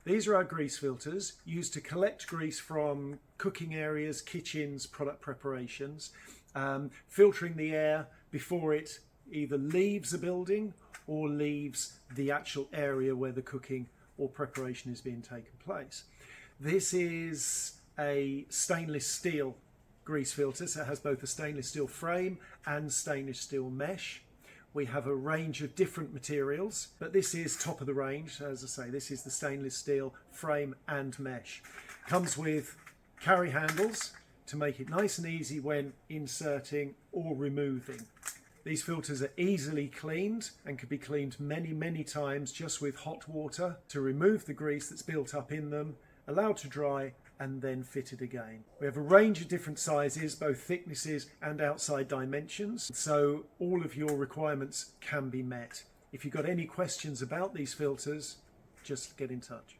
These are our grease filters used to collect grease from cooking areas, kitchens, product preparations, filtering the air before it either leaves a building or leaves the actual area where the cooking or preparation is being taken place. This is a stainless steel grease filter, so it has both a stainless steel frame and stainless steel mesh. We have a range of different materials, but this is top of the range. As I say, this is the stainless steel frame and mesh. Comes with carry handles to make it nice and easy when inserting or removing. These filters are easily cleaned and can be cleaned many times just with hot water to remove the grease that's built up in them, allowed to dry, and then fitted again. We have a range of different sizes, both thicknesses and outside dimensions, so all of your requirements can be met. If you've got any questions about these filters, just get in touch.